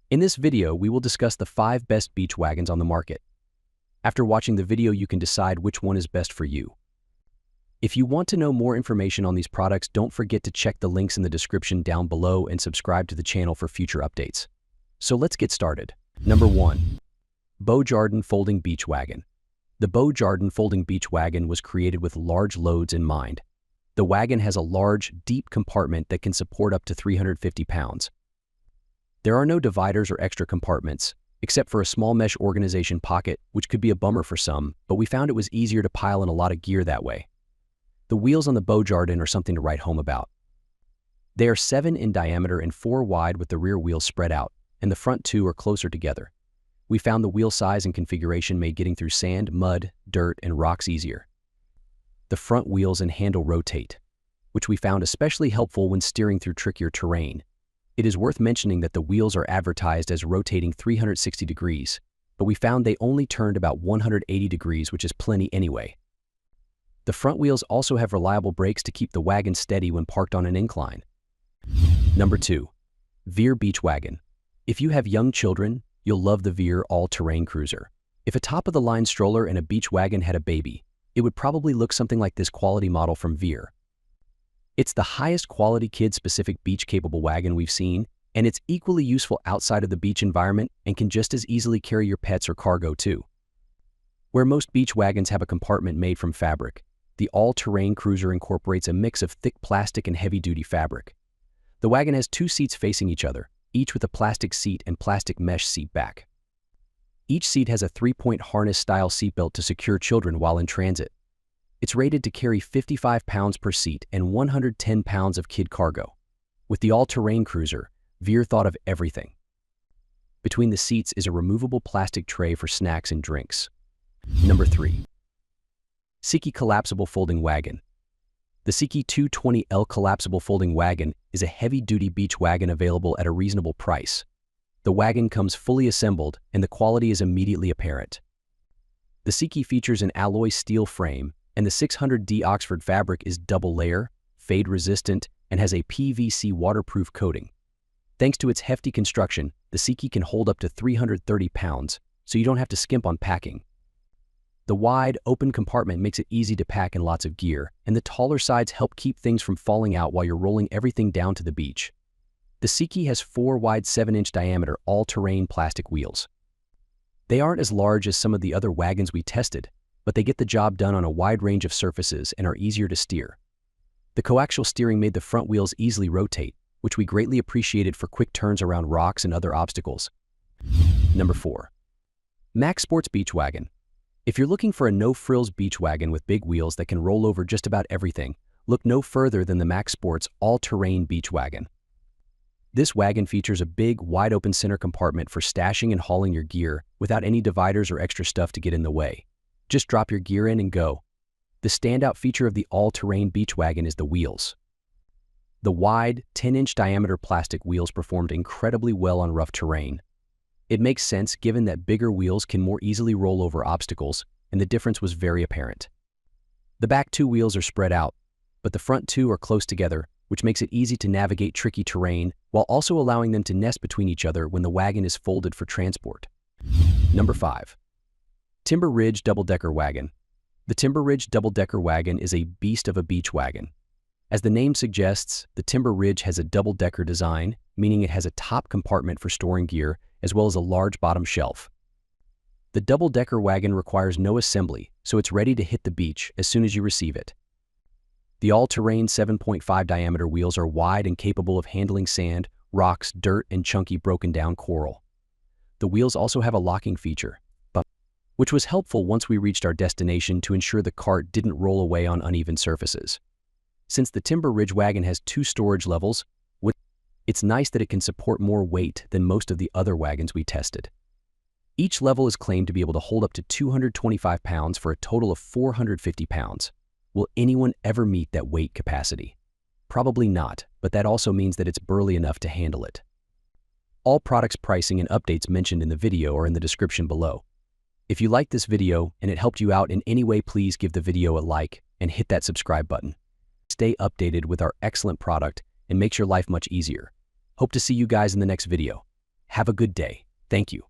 In this video, we will discuss the 5 best beach wagons on the market. After watching the video, you can decide which one is best for you. If you want to know more information on these products, don't forget to check the links in the description down below and subscribe to the channel for future updates. So let's get started. Number 1. Beau Jardin Folding Beach Wagon. The Beau Jardin Folding Beach Wagon was created with large loads in mind. The wagon has a large, deep compartment that can support up to 350 pounds. There are no dividers or extra compartments, except for a small mesh organization pocket, which could be a bummer for some, but we found it was easier to pile in a lot of gear that way. The wheels on the Beau Jardin are something to write home about. They are 7 in diameter and 4 wide, with the rear wheels spread out, and the front 2 are closer together. We found the wheel size and configuration made getting through sand, mud, dirt, and rocks easier. The front wheels and handle rotate, which we found especially helpful when steering through trickier terrain. It is worth mentioning that the wheels are advertised as rotating 360 degrees, but we found they only turned about 180 degrees, which is plenty anyway. The front wheels also have reliable brakes to keep the wagon steady when parked on an incline. Number 2. Veer Beach Wagon. If you have young children, you'll love the Veer all-terrain cruiser. If a top-of-the-line stroller and a beach wagon had a baby, it would probably look something like this quality model from Veer. It's the highest quality kid-specific beach-capable wagon we've seen, and it's equally useful outside of the beach environment and can just as easily carry your pets or cargo too. Where most beach wagons have a compartment made from fabric, the all-terrain cruiser incorporates a mix of thick plastic and heavy-duty fabric. The wagon has 2 seats facing each other, each with a plastic seat and plastic mesh seat back. Each seat has a 3-point harness-style seatbelt to secure children while in transit. It's rated to carry 55 pounds per seat and 110 pounds of kid cargo. With the all-terrain cruiser, Veer thought of everything. Between the seats is a removable plastic tray for snacks and drinks. Number 3. Sekey Collapsible Folding Wagon. The Sekey 220L Collapsible Folding Wagon is a heavy-duty beach wagon available at a reasonable price. The wagon comes fully assembled, and the quality is immediately apparent. The Sekey features an alloy steel frame, and the 600D Oxford fabric is double-layer, fade-resistant, and has a PVC waterproof coating. Thanks to its hefty construction, the Sekey can hold up to 330 pounds, so you don't have to skimp on packing. The wide, open compartment makes it easy to pack in lots of gear, and the taller sides help keep things from falling out while you're rolling everything down to the beach. The Sekey has 4 wide 7-inch diameter all-terrain plastic wheels. They aren't as large as some of the other wagons we tested, but they get the job done on a wide range of surfaces and are easier to steer. The coaxial steering made the front wheels easily rotate, which we greatly appreciated for quick turns around rocks and other obstacles. Number 4. Max Sports Beach Wagon. If you're looking for a no-frills beach wagon with big wheels that can roll over just about everything, look no further than the Max Sports all-terrain beach wagon. This wagon features a big, wide-open center compartment for stashing and hauling your gear without any dividers or extra stuff to get in the way. Just drop your gear in and go. The standout feature of the all-terrain beach wagon is the wheels. The wide, 10-inch diameter plastic wheels performed incredibly well on rough terrain. It makes sense given that bigger wheels can more easily roll over obstacles, and the difference was very apparent. The back 2 wheels are spread out, but the front 2 are close together, which makes it easy to navigate tricky terrain while also allowing them to nest between each other when the wagon is folded for transport. Number 5. Timber Ridge Double-Decker Wagon. The Timber Ridge Double-Decker Wagon is a beast of a beach wagon. As the name suggests, the Timber Ridge has a double-decker design, meaning it has a top compartment for storing gear as well as a large bottom shelf. The double-decker wagon requires no assembly, so it's ready to hit the beach as soon as you receive it. The all-terrain 7.5 diameter wheels are wide and capable of handling sand, rocks, dirt, and chunky broken-down coral. The wheels also have a locking feature, which was helpful once we reached our destination to ensure the cart didn't roll away on uneven surfaces. Since the Timber Ridge wagon has 2 storage levels, it's nice that it can support more weight than most of the other wagons we tested. Each level is claimed to be able to hold up to 225 pounds for a total of 450 pounds. Will anyone ever meet that weight capacity? Probably not, but that also means that it's burly enough to handle it. All products pricing and updates mentioned in the video are in the description below. If you liked this video and it helped you out in any way, please give the video a like and hit that subscribe button. Stay updated with our excellent product and makes your life much easier. Hope to see you guys in the next video. Have a good day. Thank you.